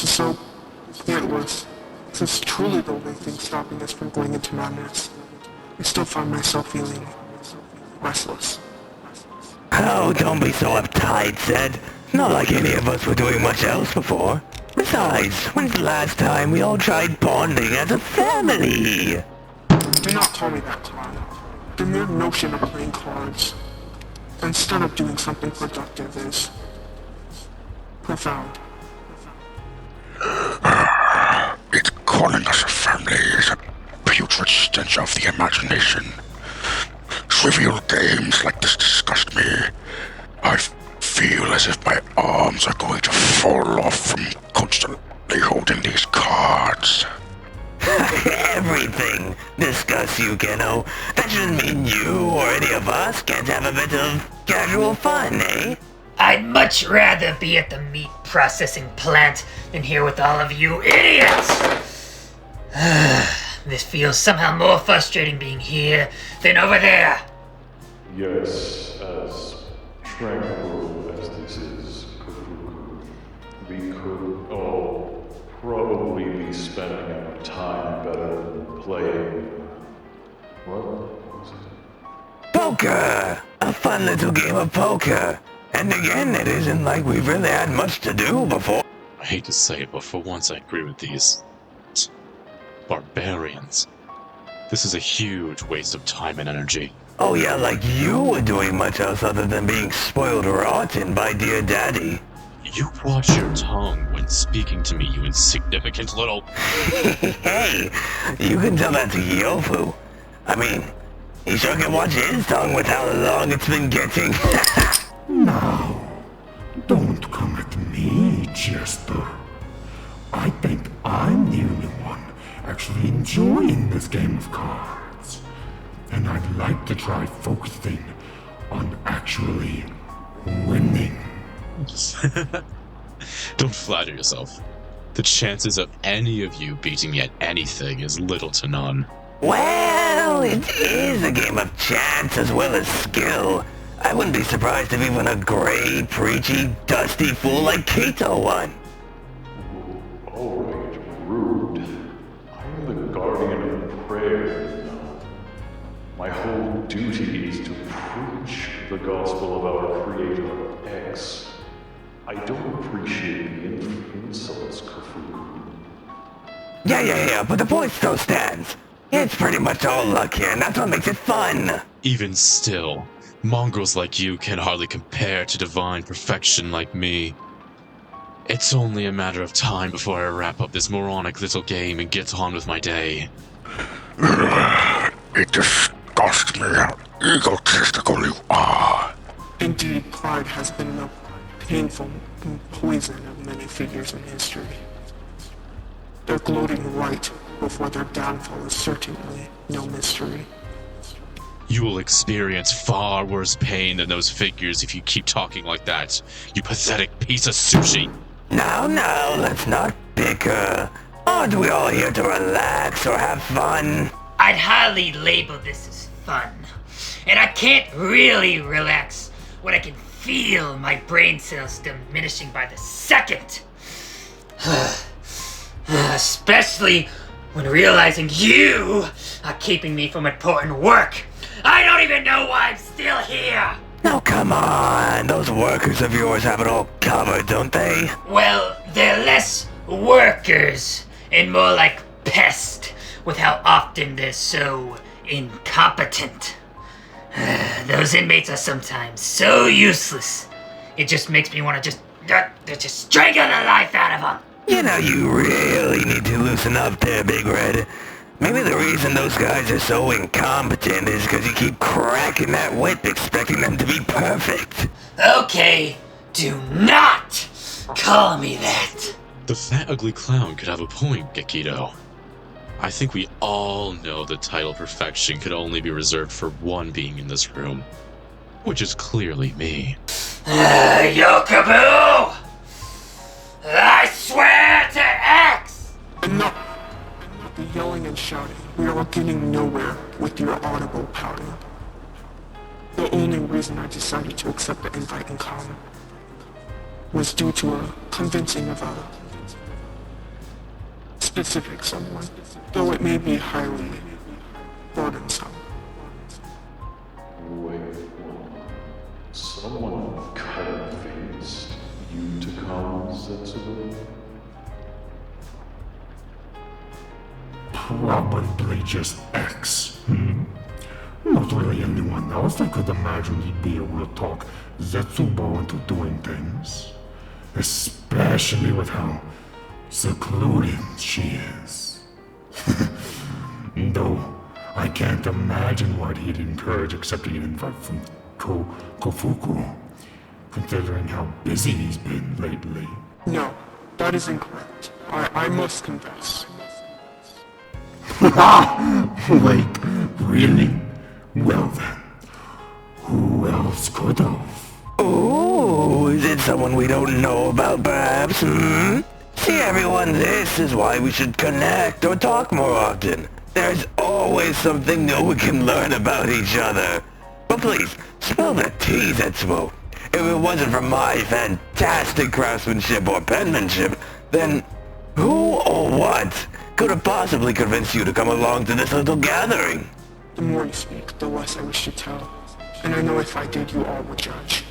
This is so pointless. This is truly the only thing stopping us from going into madness. I still find myself feeling restless. Oh, don't be so uptight, Zed. Not like any of us were doing much else before. Besides, when's the last time we all tried bonding as a family? Do not call me that, Clown. The mere notion of playing cards, instead of doing something productive, is profound. It's calling us a family is a putrid stench of the imagination. Trivial games like this disgust me. I feel as if my arms are going to fall off from constantly holding these cards. Everything disgusts you, Keno. That shouldn't mean you or any of us can't have a bit of casual fun, eh? I'd much rather be at the meat processing plant than here with all of you idiots! This feels somehow more frustrating being here than over there. Yes, as tranquil as this is, Kofuku, we could all probably be spending our time better than playing. What was it? Poker! A fun little game of poker. And again, it isn't like we've really had much to do before. I hate to say it, but for once I agree with these barbarians. This is a huge waste of time and energy. Oh yeah, like you were doing much else other than being spoiled rotten by dear daddy. You watch your tongue when speaking to me, you insignificant little... Hey, you can tell that to Kyofu. I mean, he sure can watch his tongue with how long it's been getting. Now, don't come at me, Chester. I think I'm the only one actually enjoying this game of cards. And I'd like to try focusing on actually winning. Don't flatter yourself. The chances of any of you beating me at anything is little to none. Well, it is a game of chance as well as skill. I wouldn't be surprised if even a gray, preachy, dusty fool like Kito won. Alright, rude. I am the guardian of prayer now. My whole duty is to preach the gospel of our Creator X. I don't appreciate the insults, Kofuku. Yeah, but the point still stands. It's pretty much all luck here, and that's what makes it fun. Even still, mongrels like you can hardly compare to divine perfection like me. It's only a matter of time before I wrap up this moronic little game and get on with my day. It disgusts me how egotistical you are. Indeed, pride has been the painful poison of many figures in history. Their gloating right before their downfall is certainly no mystery. You will experience far worse pain than those figures if you keep talking like that, you pathetic piece of sushi! Now, let's not bicker. Aren't we all here to relax or have fun? I'd hardly label this as fun. And I can't really relax when I can feel my brain cells diminishing by the second. Especially when realizing you are keeping me from important work. I don't even know why I'm still here. Now come on, those workers of yours have it all covered, don't they? Well, they're less workers and more like pests with how often they're so incompetent. Those inmates are sometimes so useless. It just makes me want to just strangle the life out of them. You know, you really need to loosen up there, Big Red. Maybe the reason those guys are so incompetent is because you keep cracking that whip expecting them to be perfect. Okay, do not call me that. The fat ugly clown could have a point, Gekido. I think we all know the title perfection could only be reserved for one being in this room, which is clearly me. Yokubo! I swear to X! Enough! The yelling and shouting. We are getting nowhere with your audible pouting. The only reason I decided to accept the invite and come was due to a convincing of a specific someone, though it may be highly burdensome. Wait, someone convinced you to come, Zetsubo? Probably just X. Not really anyone else I could imagine he'd be able to talk Zetsubo into doing things. Especially with how secluded she is. Though, I can't imagine what he'd encourage accepting an invite from Kofuku, considering how busy he's been lately. No, that is incorrect. I must confess. Wait, really? Well then, who else could have? Ooh, is it someone we don't know about perhaps, See everyone, this is why we should connect or talk more often. There's always something new we can learn about each other. But please, spill the tea, Zetsubo. If it wasn't for my fantastic craftsmanship or penmanship, then who or what could have possibly convinced you to come along to this little gathering? The more you speak, the less I wish to tell. And I know if I did, you all would judge.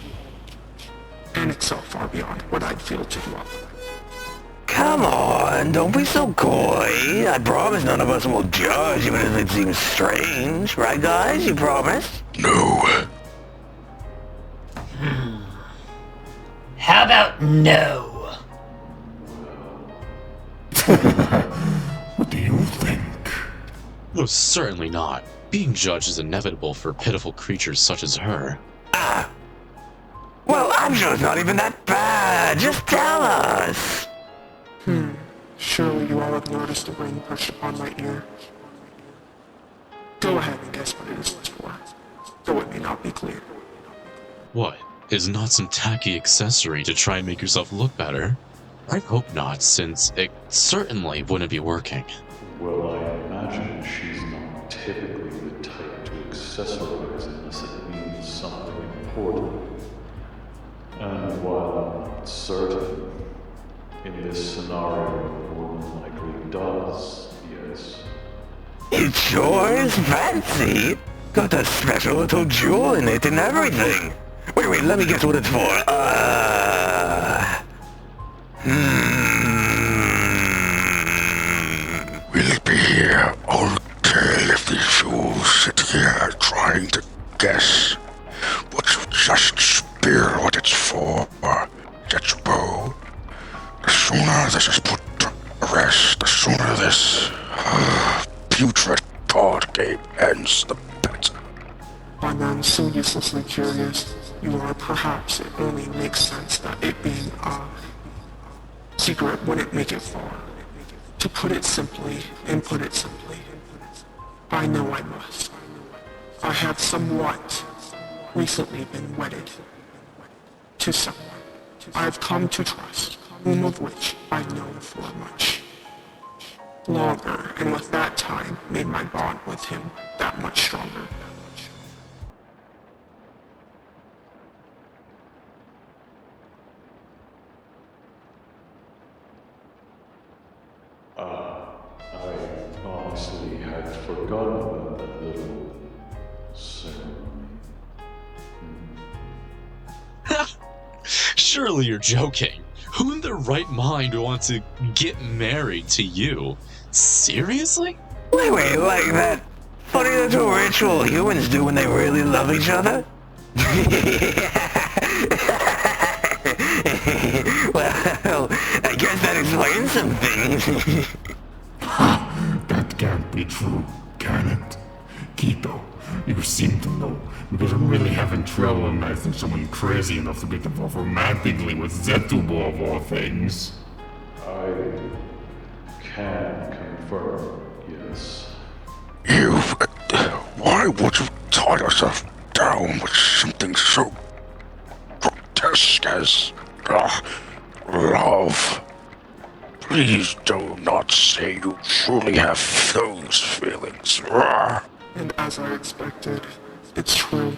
And it's so far beyond what I'd feel to do up. Come on, don't be so coy. I promise none of us will judge even if it seems strange. Right, guys? You promise? No. How about no? What do you think? Oh, certainly not. Being judged is inevitable for pitiful creatures such as her. Well, I'm sure it's not even that bad. Just tell us. Surely you all have noticed the ring perched upon my ear. Go ahead and guess what it is for, though it may not be clear. What? Is not some tacky accessory to try and make yourself look better? I hope not, since it certainly wouldn't be working. Well, I imagine she's not typically the type to accessorize unless it means something important. And while I'm not certain, in this scenario, more than likely does, yes. It sure is fancy. Got a special little jewel in it and everything. Wait, let me guess what it's for. We'll be here all day if these fools sit here trying to guess. But you just spill what it's for, Zetsubo. The sooner this is put to rest, the sooner this putrid card game ends, the better. By man so uselessly curious, you are perhaps it only makes sense that it being a secret wouldn't make it far. To put it simply, and put it simply, I know I must. I have somewhat recently been wedded to someone I have come to trust, whom of which I've known for much longer, and with that time made my bond with him that much stronger. I honestly had forgotten about that little ceremony. Surely you're joking. Who in their right mind would want to get married to you? Seriously? Wait, like that funny little ritual humans do when they really love each other? Well, I guess that explains some things. That can't be true, can it? Kito, you seem to know, because I'm really having trouble imagining someone crazy enough to get involved romantically with Zetsubo of all things. I can confirm, yes. Why would you tie yourself down with something so grotesque as love? Please do not say you truly have those feelings. And as I expected, it's true.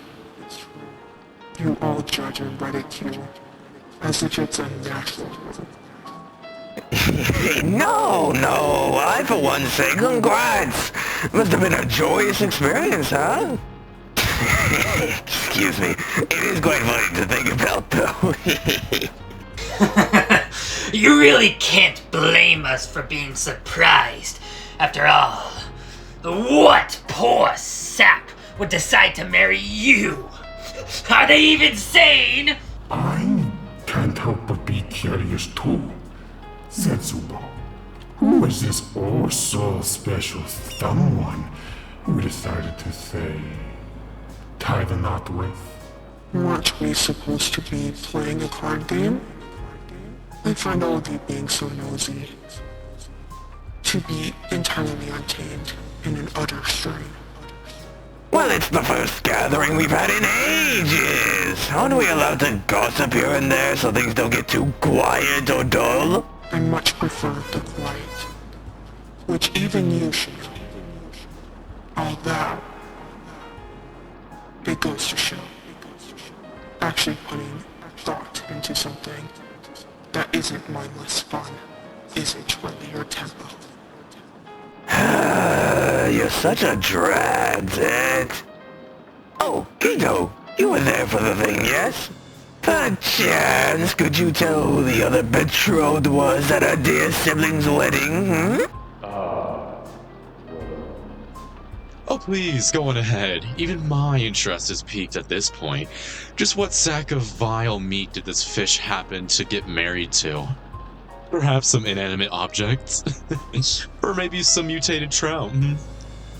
You all judge and ridicule as if it's a natural rhythm. No, I for one say congrats. Must have been a joyous experience, huh? Excuse me, it is quite funny to think about, though. You really can't blame us for being surprised. After all, what poor sap would decide to marry you? Are they even sane? I can't help but be curious too. Zetsubo, who is this oh so special someone who decided to say, tie the knot with? Weren't we supposed to be playing a card game? I find all of you being so nosy. To be entirely untamed and an utter strain. Well, it's the first gathering we've had in ages. Aren't we allowed to gossip here and there so things don't get too quiet or dull? I much prefer the quiet, which even you should know. Although, it goes to show, actually putting thought into something that isn't mindless fun isn't really your tempo. You're such a drag, Zed. Oh, Kito, you were there for the thing, yes? Perchance, could you tell who the other betrothed was at our dear sibling's wedding, hmm? Oh, please, go on ahead. Even my interest is piqued at this point. Just what sack of vile meat did this fish happen to get married to? Perhaps some inanimate objects? Or maybe some mutated trout?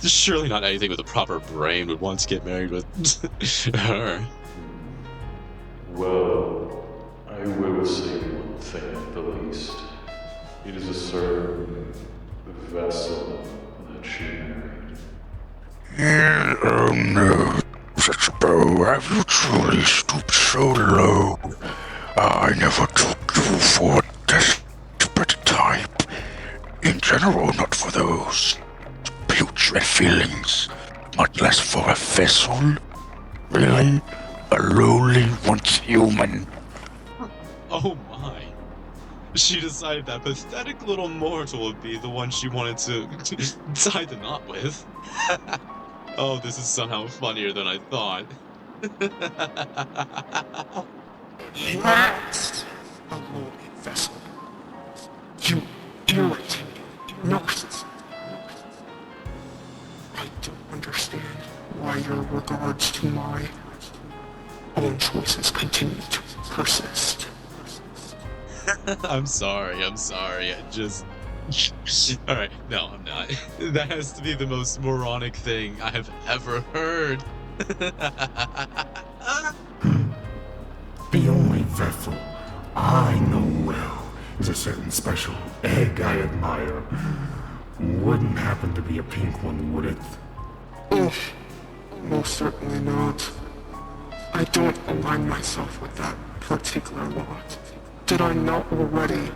Surely not anything with a proper brain would want to get married with her. Well, I will say one thing at the least. It is a certain vessel that she married. Oh no, Zetsubo, have you truly stooped so low? I never took you for a desperate type. In general, not for those putrid feelings, much less for a vessel. Really? A lowly once human. Oh my. She decided that pathetic little mortal would be the one she wanted to tie the knot with. Oh, this is somehow funnier than I thought. That's a lowly vessel. You irritating narcissist. I don't understand why your regards to my own choices continue to persist. I'm sorry, I just... Alright, no, I'm not. That has to be the most moronic thing I have ever heard. The only vessel I know well is a certain special egg I admire. Wouldn't happen to be a pink one, would it? Oh, most certainly not. I don't align myself with that particular lot. Did I not already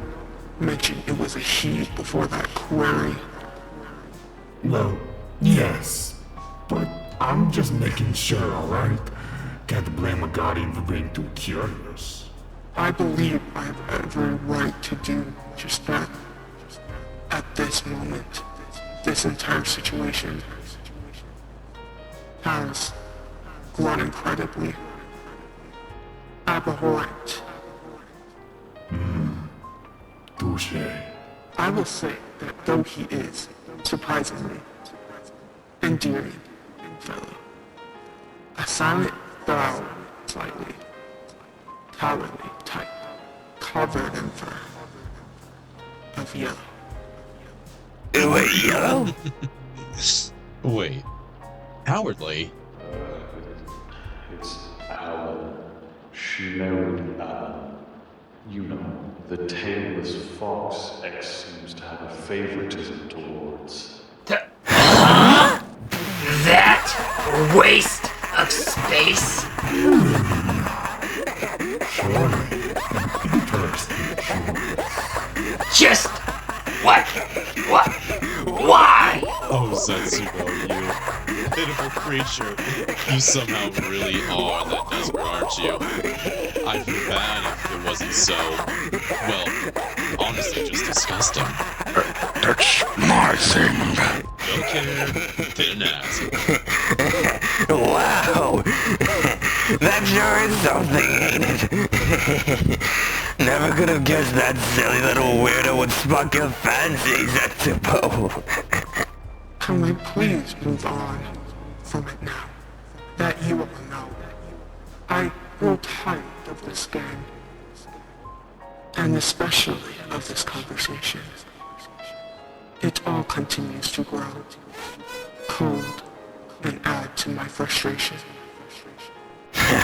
mention it was a he before that query? Well, yes. But I'm just making sure, alright? Can't blame a guardian for being too curious. I believe I have every right to do just that. At this moment, this entire situation has grown incredibly abhorrent. Touche. I will say that though he is, surprisingly, endearing fellow, a silent brow slightly, cowardly type, covered in fur, of yellow. Wait, yellow? Wait, cowardly? It's Alan. She married Alan. You know, the tailless fox X seems to have a favoritism towards. That waste of space? Just what? Why? Oh, Zetsubo, you. pitiful creature. You somehow really are that desperate, aren't you? I'd feel bad if it wasn't so, well, honestly, just disgusting. That's my thing. Don't care. Didn't ask. Wow! That sure is something, ain't it? Never could have guessed that silly little weirdo would spark your fancy, Zetsubo. Can we please move on from it now? That you will know. I grow tired of this game. And especially of this conversation. It all continues to grow cold and add to my frustration.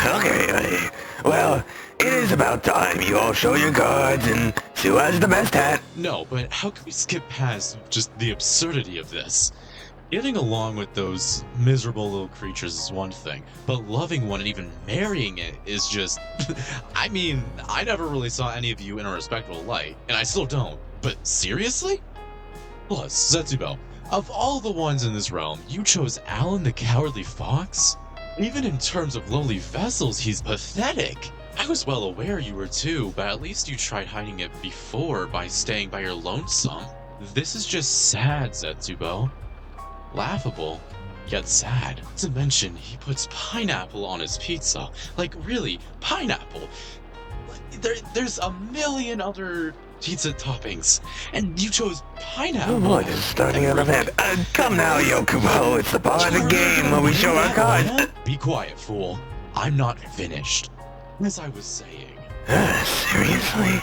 Okay. Well, it is about time you all show your cards and see who has the best hat. No, but how can we skip past just the absurdity of this? Getting along with those miserable little creatures is one thing, but loving one and even marrying it is just... I mean, I never really saw any of you in a respectable light, and I still don't, but seriously? Plus, Zetsubo, of all the ones in this realm, you chose Alan the Cowardly Fox? Even in terms of lowly vessels, he's pathetic. I was well aware you were too, but at least you tried hiding it before by staying by your lonesome. This is just sad, Zetsubo. Laughable, yet sad. To mention, he puts pineapple on his pizza. Like, really, pineapple. There's a million other pizza toppings, and you chose pineapple. Oh boy, this is starting out of hand. Come now, Yokubo, it's the part of the game where we show our cards. Be quiet, fool. I'm not finished. As I was saying. Seriously?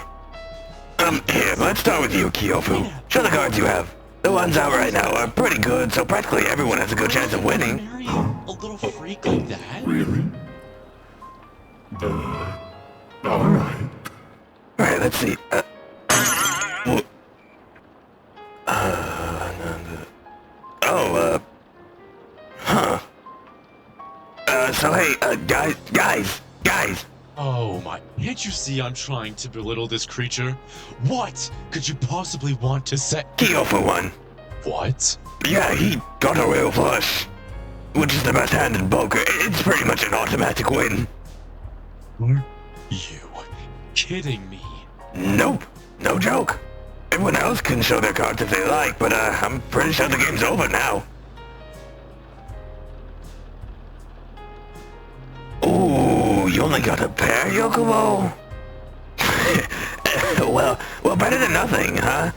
Here, let's start with you, Kyofu. Show the cards you have. The ones out right now are pretty good, so practically everyone has a good chance of winning. Marry a little freak like that? Really? Alright. Alright, let's see. So hey, guys. Oh my, can't you see I'm trying to belittle this creature? What could you possibly want to say? Kyofu won. What? Yeah, he got a real flush. Which is the best hand in poker. It's pretty much an automatic win. Are you kidding me? Nope, no joke. Everyone else can show their cards if they like, but I'm pretty sure the game's over now. Ooh, you only got a pair, Yokubo? well, better than nothing, huh?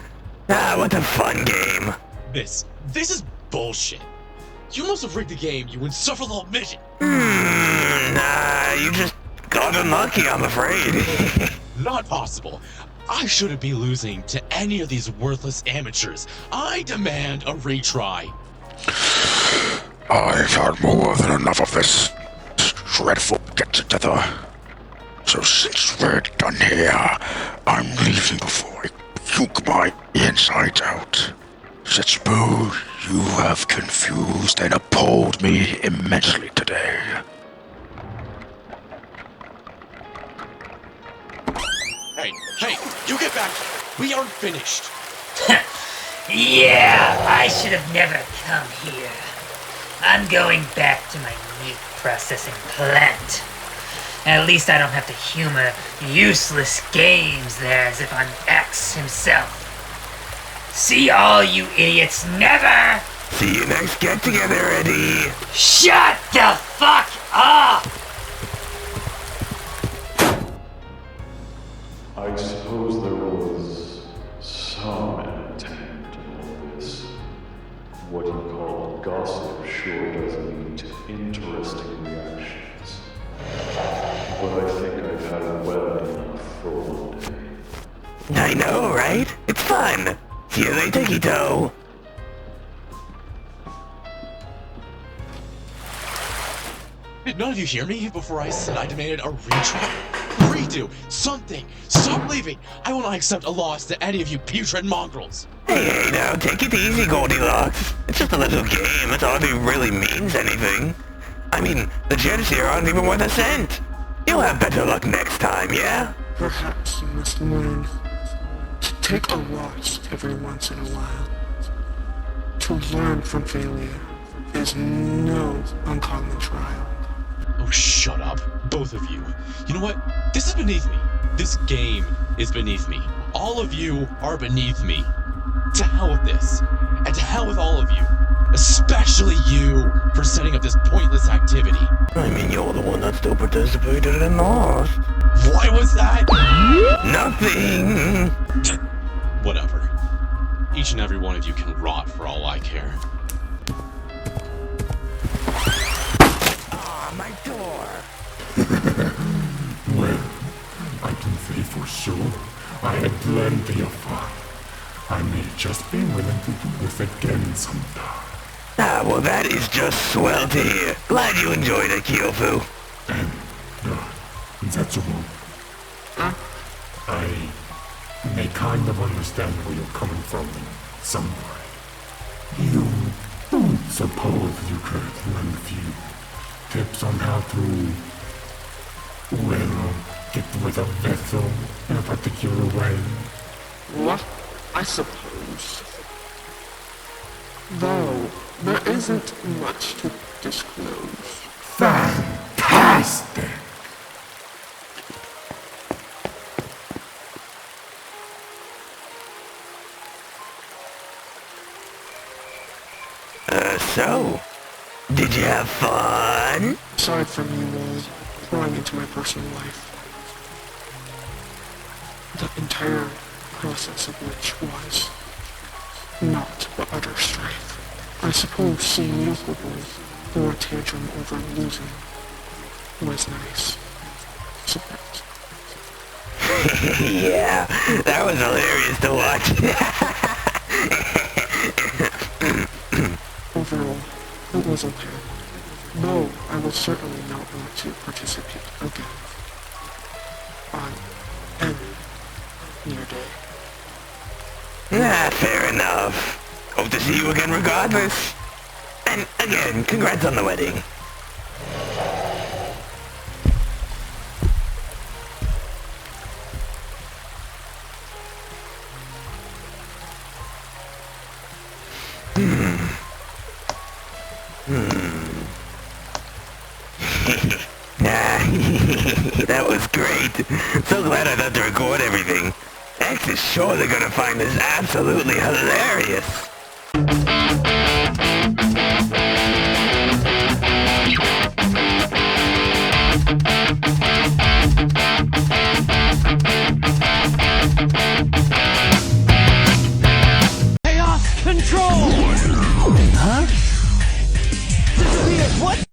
What a fun game. This is bullshit. You must have rigged the game, you insufferable midget. Nah, you just got unlucky, I'm afraid. Not possible. I shouldn't be losing to any of these worthless amateurs. I demand a retry. I've had more than enough of this dreadful get-together. So since we're done here, I'm leaving before I puke my insides out. Zetsubo, you have confused and appalled me immensely today. Hey, you get back here. We aren't finished. Yeah, I should have never come here. I'm going back to my meat processing plant. At least I don't have to humor useless games there as if I'm X himself. See all you idiots never! See you next get-together, Eddie. Shut the fuck up! I suppose there was some intent in all this. What you call gossip sure does lead to interesting reactions. But I think I've had well enough for one day. I know, right? It's fun. See you later, Kito. Did none of you hear me before I said I demanded a retry? Redo! Something! Stop leaving! I will not accept a loss to any of you putrid mongrels! Hey, now, take it easy, Goldilocks. It's just a little game. It hardly really means anything. I mean, the jets here aren't even worth a cent. You'll have better luck next time, yeah? Perhaps you must learn to take a loss every once in a while. To learn from failure is no uncommon trial. Oh, shut up. Both of you. You know what? This is beneath me. This game is beneath me. All of you are beneath me. To hell with this. And to hell with all of you. Especially you for setting up this pointless activity. I mean, you're the one that still participated and lost. Why was that? Nothing! Whatever. Each and every one of you can rot for all I care. Ah, my door! Well, I can say for sure I had plenty of fun. I may just be willing to do this again sometime. Ah, well that is just swell to hear. Glad you enjoyed it, Kyofu. And, Zetsubo, I may kind of understand where you're coming from in some way. You don't suppose you could lend a few tips on how to, well, get with a vessel in a particular way? What? I suppose. Though, there isn't much to disclose. Fantastic! So, did you have fun? Aside from you all prying into my personal life, the entire process of which was not but utter strife. I suppose seeing Yokubo throw a tantrum over losing was nice. Suppose. Yeah, that was hilarious to watch. Overall, it was okay. Though I will certainly not want to participate again on any near day. Ah, fair enough. Hope to see you again regardless. And again, congrats on the wedding. That was great. So glad I thought to record everything. X is surely gonna find this absolutely hilarious.